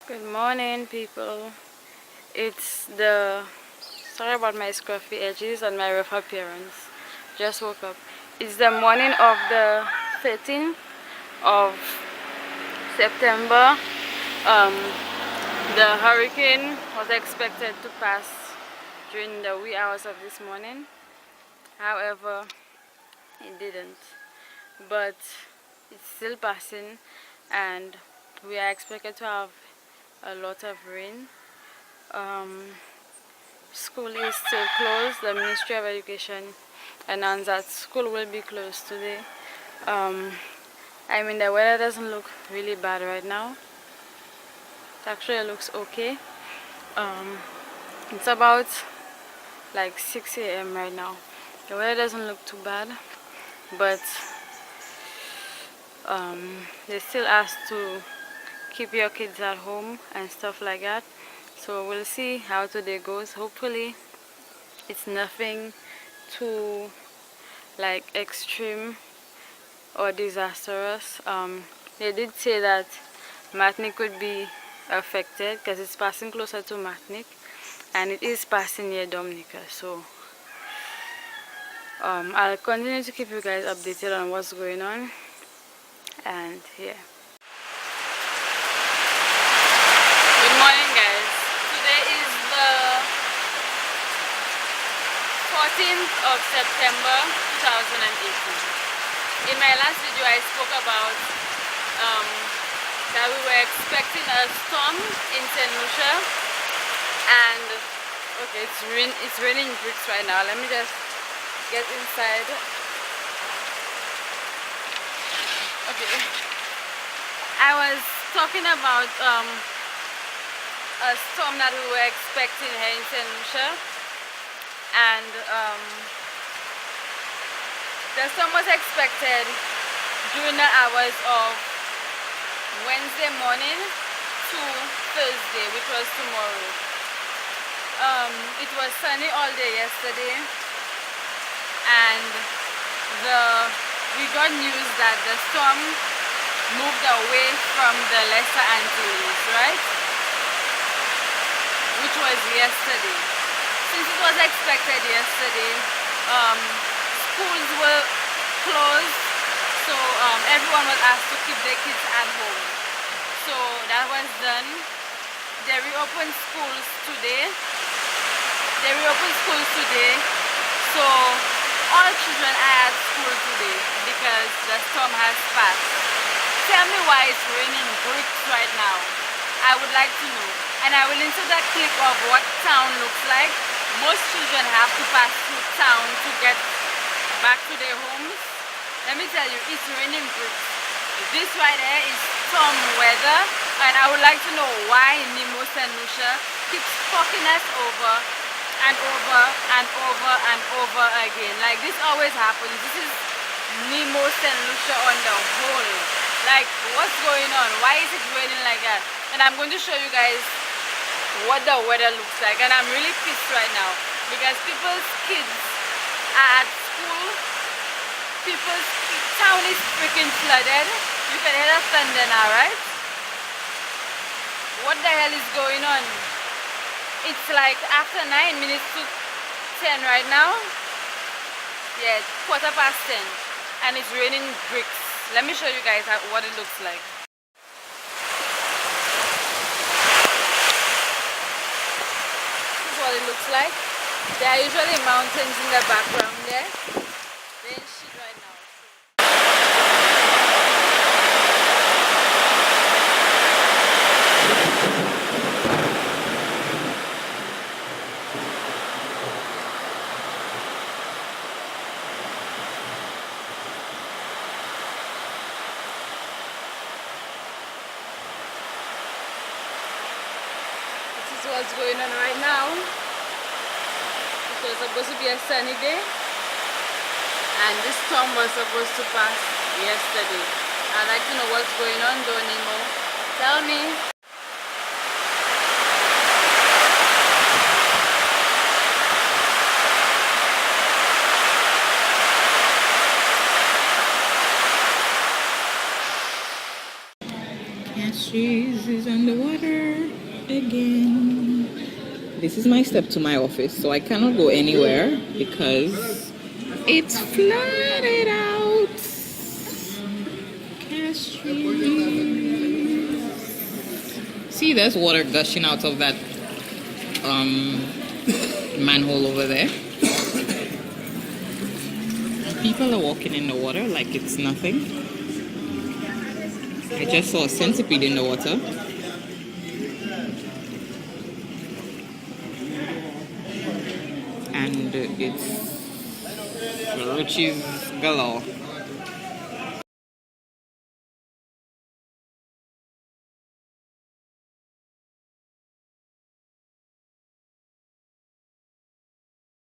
Good morning, people. It's the sorry about my scruffy edges and my rough appearance. Just woke up. It's the morning of the 13th of September. Um, the hurricane was expected to pass during the wee hours of this morning. However, it didn't. But it's still passing, and we are expected to have a lot of rain. School is still closed. The Ministry of Education announced that school will be closed today. The weather doesn't look really bad right now. It actually looks okay. It's about like 6 a.m. right now. The weather doesn't look too bad, but they still ask to keep your kids at home and stuff like that. So we'll see how today goes. Hopefully it's nothing too like extreme or disastrous. They did say that Martinique could be affected because it's passing closer to Martinique, and it is passing near Dominica. So I'll continue to keep you guys updated on what's going on. And yeah. Good morning, guys. Today is the 14th of September 2018. In my last video I spoke about that we were expecting a storm in St.Lucia, and okay, it's raining bricks right now. Let me just get inside. Okay, I was talking about a storm that we were expecting here in St.Lucia, and the storm was expected during the hours of Wednesday morning to Thursday, which was tomorrow. It was sunny all day yesterday, and we got news that the storm moved away from the Lesser Antilles, right? Which was yesterday. Since it was expected yesterday, schools were closed, so everyone was asked to keep their kids at home. So that was done. They reopened schools today. So all children are at school today because the storm has passed. Tell me why it's raining bricks right now. I would like to know. And I will insert a clip of what town looks like. Most children have to pass through town to get back to their homes. Let me tell you, it's raining bricks. This right here is storm weather, and I would like to know why NEMO St.Lucia keeps fucking us over and over and over and over again. Like, this always happens. This is NEMO St.Lucia on the whole. Like, what's going on? Why is it raining like that? And I'm going to show you guys what the weather looks like, and I'm really pissed right now because people's kids are at school. People's town is freaking flooded. You can hear the thunder now, right? What the hell is going on? It's like after 9 minutes to 10 right now. Yeah, 10:15, and it's raining bricks. Let me show you guys what it looks like. What it looks like. There are usually mountains in the background there. They're in shit right now. This is what's going on right now. It was supposed to be a sunny day, and this storm was supposed to pass yesterday. I'd like to know what's going on though, NEMO. Tell me. Castries is underwater again. This is my step to my office, so I cannot go anywhere because it's flooded out. Castries. See, there's water gushing out of that manhole over there. People are walking in the water like it's nothing. I just saw a centipede in the water. And it's roaches galore.